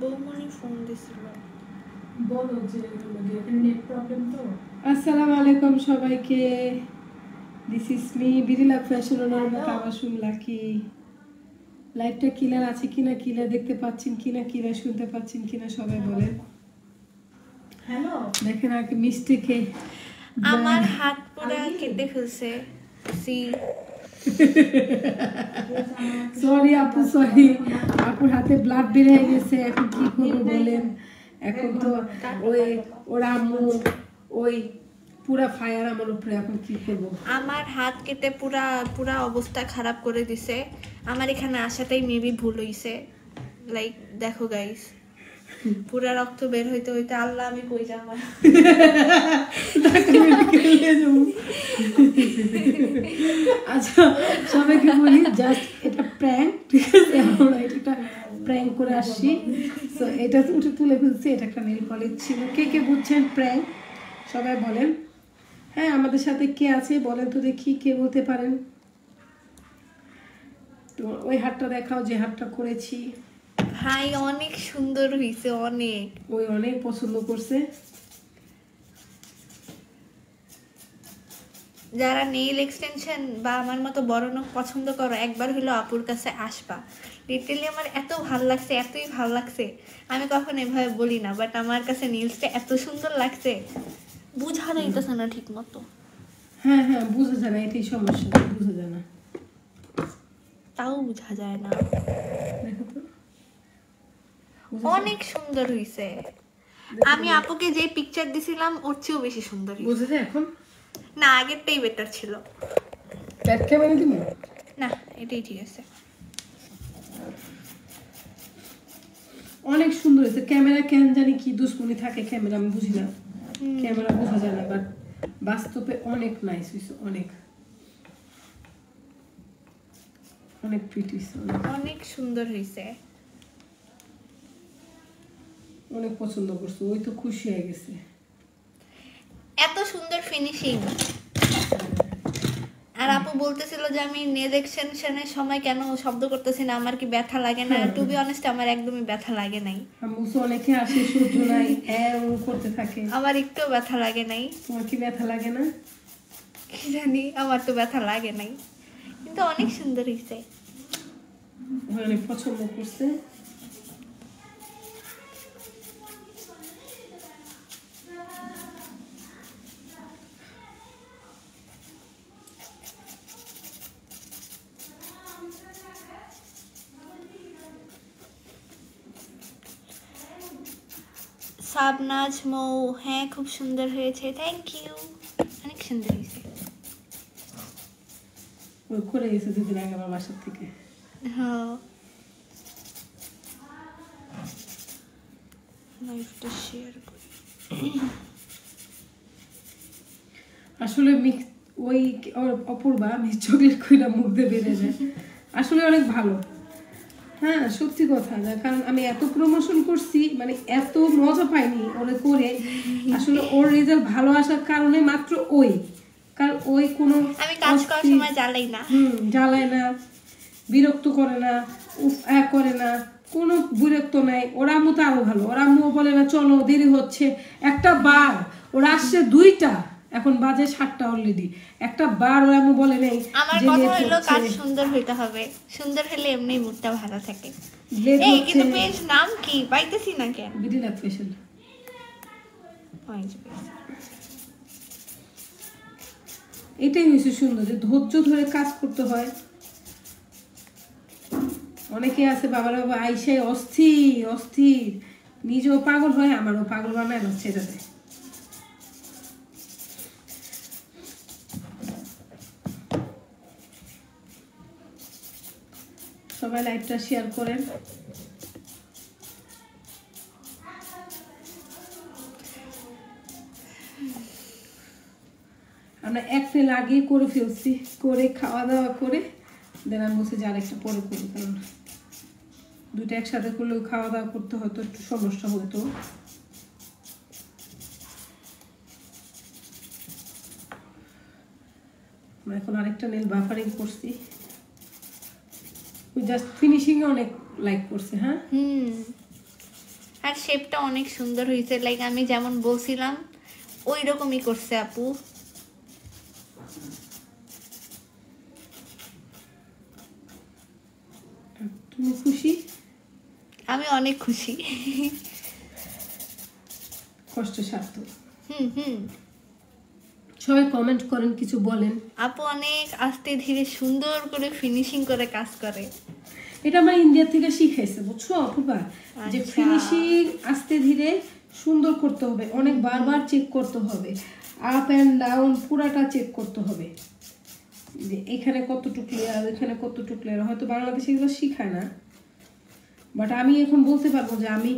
বৌমনি phone দিছিল বলো যে নেট প্রবলেম তো। আসসালামু আলাইকুম সবাইকে, দিস ইজ মি বিরিলা ফ্যাশন ওনার মতো আবার শুনলা কি লাইভটা ক্লিয়ার আছে কিনা, ক্লিয়ার দেখতে পাচ্ছেন কিনা, ক্লিয়ার শুনতে পাচ্ছেন কিনা সবাই বলেন। হ্যালো দেখেন আর কি মিস্টেকে আমার হাত পুরো কেটে ফেলছে। সি সরি আপু, সরি আপুর হাতে ব্লাড বের হয়ে গেছে। এখন কি করবো বলেন, এখন তো ওই ওর আম্মু ওই পুরা ফায়ার আমার উপরে, এখন কি করবো। আমার হাত কেটে পুরা পুরা অবস্থা খারাপ করে দিছে। আমার এখানে আসাটাই মেবি ভুল হইছে। লাইক দেখো গাইস, পুরা রক্ত বের হইতে হইতে আল্লাহ আমি কই যাব। আচ্ছা সবাইকে বলি জাস্ট এটা প্র্যাঙ্ক, ঠিক আছে? আমরা এটা প্র্যাঙ্ক করে আসছি। তো এটা উঠে তুলে ফেলছি, এটা একটা নেল পলিশ ছিল। কে কে বুঝছেন প্র্যাঙ্ক সবাই বলেন। হ্যাঁ আমাদের সাথে কে আছে বলেন তো দেখি, কে বলতে পারেন। তো ওই হাতটা দেখাও যে হাতটা করেছি। ভাই অনেক সুন্দর হইছে, অনেক। ওই অনেক পছন্দ করছে। যারা নেইল এক্সটেনশন বা আমার মতো বড় নখ পছন্দ করো, একবার হলো আপুর কাছে আসবা। লিটারালি আমার এত ভালো লাগছে, এতই ভালো লাগছে, আমি কখনো এভাবে বলি না, বাট আমার কাছে নেইলসটা এত সুন্দর লাগছে, বুঝা যাইতেছে না ঠিক মতো। হ্যাঁ হ্যাঁ বুঝা যায় না, এটাই সমস্যা, বুঝা যায় না, তাও বুঝা যায় না। দেখো তো অনেক সুন্দর হইছে। আমি আপুকে যে পিকচার দিছিলাম ওর চেয়েও বেশি সুন্দর হইছে। বুঝা যায় এখন? না আগেরটাই বেটার ছিল। ব্যাক ক্যামেরা দিবি? না এটাই ঠিক আছে। অনেক সুন্দর হয়েছে। ক্যামেরা কেন জানি কি দুশ্মনী থাকে ক্যামেরা, আমি বুঝি না। ক্যামেরা বোঝা যায় না, বাট বাস্তবে অনেক নাইস হয়েছে, অনেক অনেক প্রিটি হয়েছে, অনেক সুন্দর হয়েছে। অনেক পছন্দ করছে, ওই তো খুশি হয়ে গেছে। এত সুন্দর ফিনিশিং। আর আপু বলতেছিল যে আমি নেল এক্সটেনশনের সময় কেন শব্দ করতেছি না, আমার কি ব্যথা লাগে না? টু বি অনেস্ট আমার একদমই ব্যথা লাগে নাই। মুসো অনেকে আসে সহ্য নাই করতে থাকে, আমার একটু ব্যথা লাগে নাই। তোমার কি ব্যথা লাগে না? কি জানি, আমার তো ব্যথা লাগে নাই, কিন্তু অনেক সুন্দর হয়েছে। অনেক পছন্দ করছে। সাবনাজ মৌ, হ্যাঁ খুব সুন্দর হয়েছে, থ্যাংক ইউ, অনেক সুন্দর হয়েছে। ওই করে গেছে দুদিন আগে আমার বাসার থেকে। হ্যাঁ লাইভটা শেয়ার করি। আসলে ওই অপূর্বা আমি চকলেট কইরা মুখ দিয়ে বেড়ে যায়, আসলে অনেক ভালো। হ্যাঁ সত্যি কথা, কারণ আমি এত প্রমোশন করছি, মানে এত মজা পাইনি ওরে করে। আসলে ওর রেজাল্ট ভালো আসার কারণে মাত্র ওই, কারণ ওই কোনো আমি কাজ করার সময় জ্বালাই না, জ্বালায় না, বিরক্ত করে না, করে না, কোনো বিরক্ত নাই। ওরা আম্মু তো আরো ভালো, ওরা আম্মু বলে না চলো দেরি হচ্ছে, একটা বার ওরা আসছে 2টা, এখন বাজে 7টা অলরেডি, একটা বার ওরা আম্মু বলে নেই। আমার কথা হলো কাজ সুন্দর হইতে হবে, সুন্দর হলে এমনি মুডটা ভালো থাকে। এই কিন্তু পেজ নাম কি পাইতেছি না কেন? বিডিলা ফ্যাশন। এটাই হচ্ছে সুন্দর, যে ধৈর্য ধরে কাজ করতে হয়। অনেকে আছে বাবার বাবা আইসাই অস্থির অস্থির, নিজেও পাগল হয়, আমারও পাগল বানায় না, ছেড়ে দেয়। সবাই লাইভটা শেয়ার করেন। আমরা একটা আগে করে ফেলছি, করে খাওয়া দাওয়া করে দেন আমি বলছি যে আরেকটা পরে করি, কারণ দুটো একসাথে করলেও খাওয়া দাওয়া করতে হয়তো একটু সমস্যা হতো। এখন আরেকটা নেল বাফারিং করছি, জাস্ট ফিনিশিং অনেক লাইক করছে। হ্যাঁ আর শেপটা অনেক সুন্দর হয়েছে, লাইক আমি যেমন বলছিলাম ওই রকমই করছে আপু। তুমি খুশি? আমি অনেক খুশি। কষ্ট সার্থক। সবাই কমেন্ট করেন, কিছু বলেন। আপু অনেক আস্তে ধীরে সুন্দর করে ফিনিশিং করে কাজ করে। এটা আমার ইন্ডিয়া থেকে শিখাইছে, বুঝছো অপূর্বা, যে ফিনিশিং আস্তে ধীরে সুন্দর করতে হবে, অনেক বারবার চেক করতে হবে, আপ অ্যান্ড ডাউন পুরাটা চেক করতে হবে, যে এখানে কতটুকু লেয়ার, এখানে কতটুকু লেয়ার। হয়তো বাংলাদেশে এগুলো শিখায় না, বাট আমি এখন বলতে পারবো যে আমি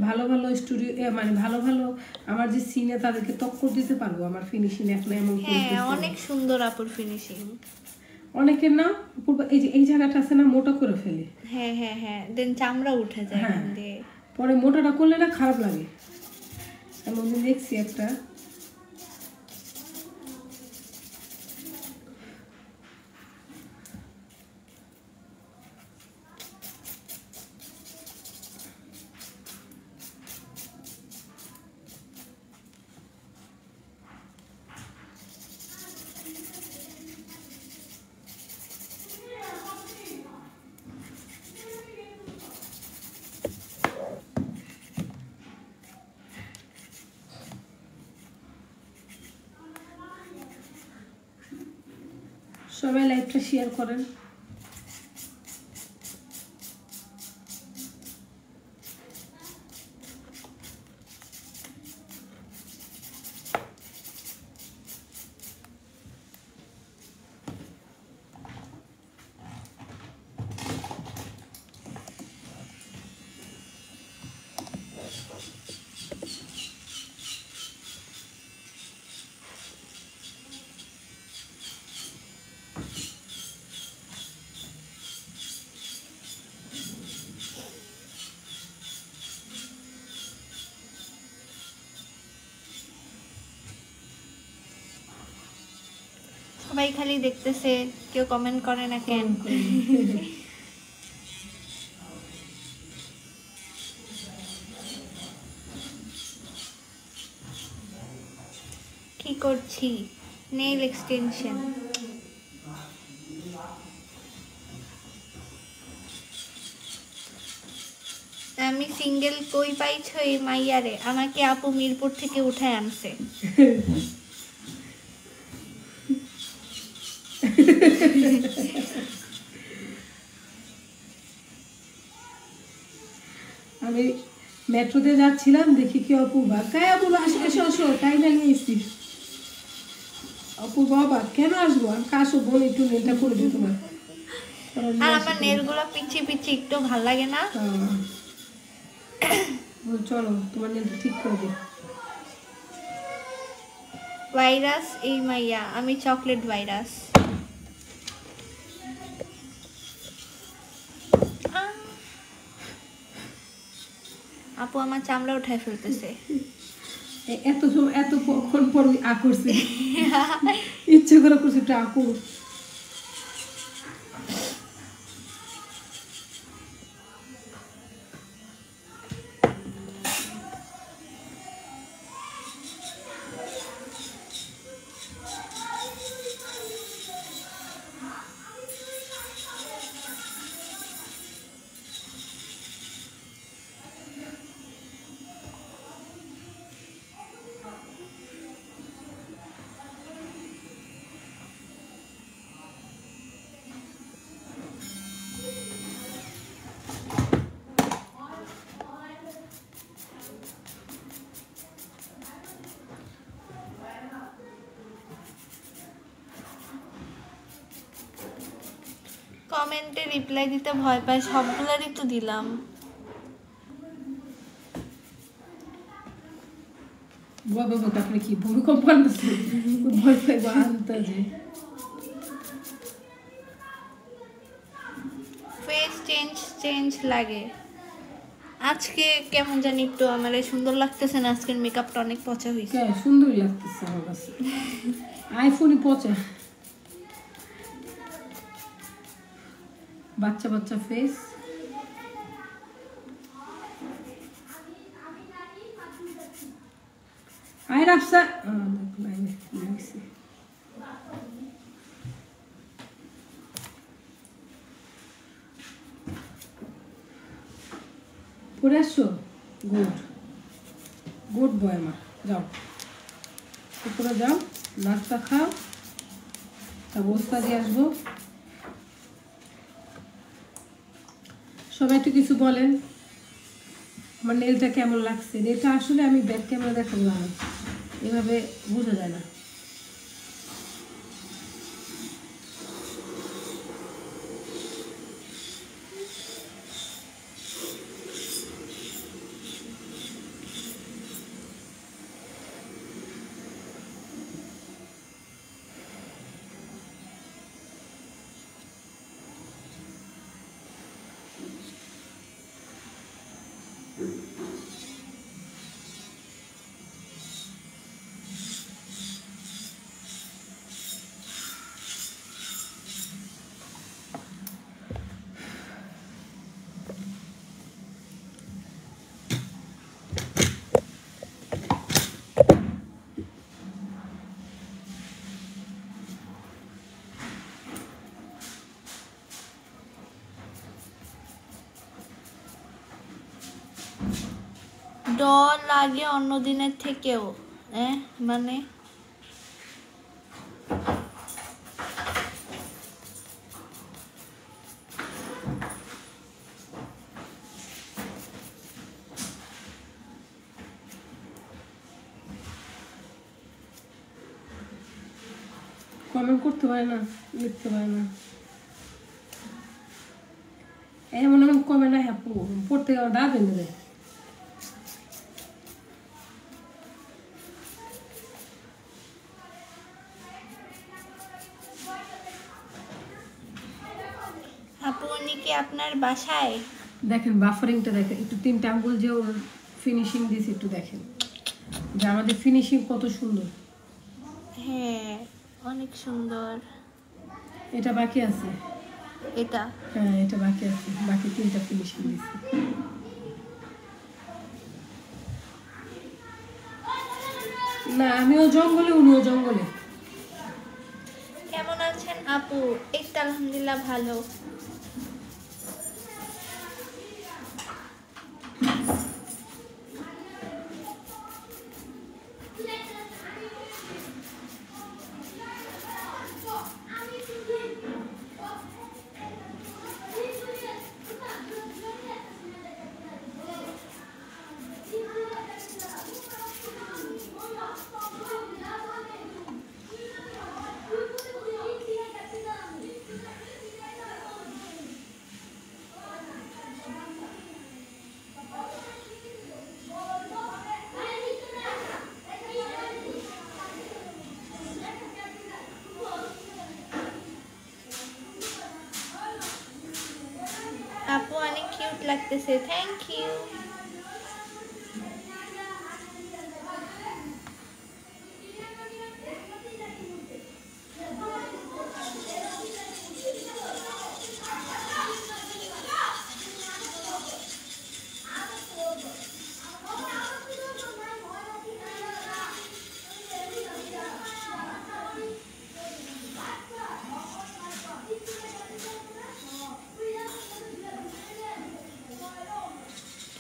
ভালো ভালো স্টুডিও মানে ভালো ভালো আমার যে সিনে তাদেরকে টক্কর দিতে পারবো আমার ফিনিশিং এখন এমন। হ্যাঁ অনেক সুন্দর আপুর ফিনিশিং। অনেকের না এই যে এই জায়গাটা আছে না মোটা করে ফেলে, হ্যাঁ হ্যাঁ হ্যাঁ, দেন চামড়া উঠে যায় এখান দিয়ে, পরে মোটাটা করলে না খারাপ লাগে। এমন দেখছি একটা, সবাই লাইভটা শেয়ার করেন। সবাই খালি দেখতেছে, কেউ কমেন্ট করে না কেন? কি করছি? Nail extension. আমি সিঙ্গেল কই পাইছো এই মাইয়ারে, আমাকে আপু মিরপুর থেকে উঠায় আনছে। আমি মেট্রোতে যাচ্ছিলাম, দেখি কি অপূর্বা, কাই অপূর্বা আসো এসো আসো, তাই না নিয়ে এসছি। অপূর্বা বাবা কেন আসবো, আমি কাশো বলে একটু নেলটা করে দিই তোমার। আর আমার নেলগুলো পিচ্ছি পিচ্ছি, একটু ভাল লাগে না। চলো তোমার নেলটা ঠিক করে দিই। ভাইরাস এই মাইয়া, আমি চকলেট ভাইরাস। আপু আমার চামড়া উঠায় ফেলতেছে। এতক্ষণ পর আ করছে, ইচ্ছে করে করছে একটু আকু। কমেন্টে রিপ্লাই দিতে ভয় পাই, সবগুলারই তো দিলাম। বাবা তারপরে কি ভূমিকম্প আনতেছে, ভয় পাইব আন্তাজে। ফেস চেঞ্জ লাগে আজকে, কেমন জানি একটু আমার সুন্দর লাগতেছে না, আজকের মেকআপটা অনেক পচা হয়েছে। সুন্দরই লাগতেছে আমার কাছে, আইফোনই পচা। বাচ্চা বাচ্চা ফেস। আই রাফসা পরে আসছো? গুড গুড বয় মা, যাও উপরে যাও, নাস্তা খাও, তা বস্তা দিয়ে আসবো। সবাই একটু কিছু বলেন, আমার নেলটা কেমন লাগছে। নেলটা আসলে আমি ব্যাক ক্যামেরা দেখাবো না, এভাবে বোঝা যায় না। ডর লাগে অন্য দিনের থেকেও, মানে কমেন্ট করতে পারে না, লিখতে পারে না, এমন এমন কমেন্ট না। হ্যাঁ পড়তে গেলে দাঁড় বেঁধে দেয়। আপু উনি কি আপনার বাসায়? দেখেন বাফারিংটা দেখেন একটু, 3টা আঙ্গুল যে ওর ফিনিশিং দিয়েছে একটু দেখেন, যে আমাদের ফিনিশিং কত সুন্দর। হ্যাঁ অনেক সুন্দর। এটা বাকি আছে, এটা হ্যাঁ এটা বাকি আছে, বাকি 3টা ফিনিশিং দিয়েছে। না আমিও জঙ্গলে, উনিও জঙ্গলে। কেমন আছেন আপু? এই তো আলহামদুলিল্লাহ ভালো। আপু অনেক কিউট লাগতেছে, থ্যাংক ইউ।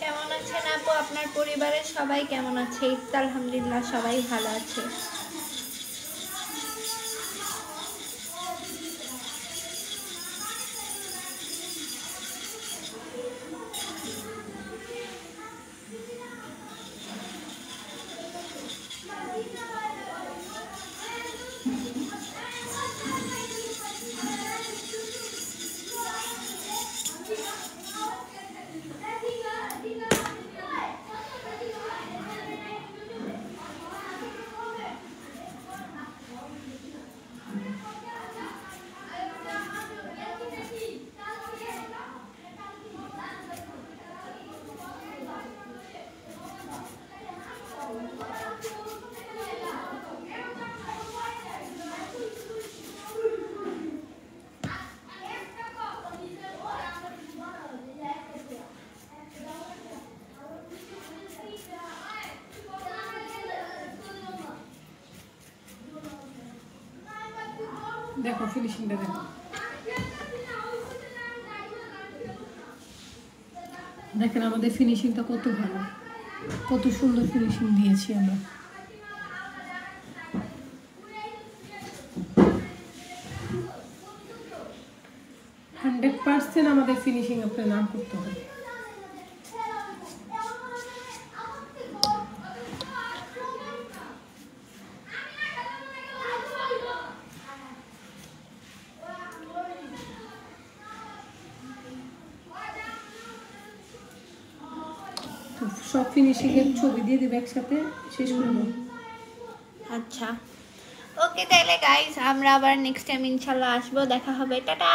কেমন আছেন আপু? আপনার পরিবারের সবাই কেমন আছে? এই তো আলহামদুলিল্লাহ সবাই ভালো আছে। দেখো ফিনিশিংটা দেখো, দেখেন আমাদের ফিনিশিংটা কত ভালো, কত সুন্দর ফিনিশিং দিয়েছি আমরা। 100% আমাদের ফিনিশিং আপনার নাম করতে হবে। তো সব ফিনিশিং এর ছবি দিয়ে দেবে একসাথে, শেষ করে দেবো। আচ্ছা ওকে, তাহলে গাইস আমরা আবার নেক্সট টাইম ইনশাল্লাহ আসবো, দেখা হবে, টাটা।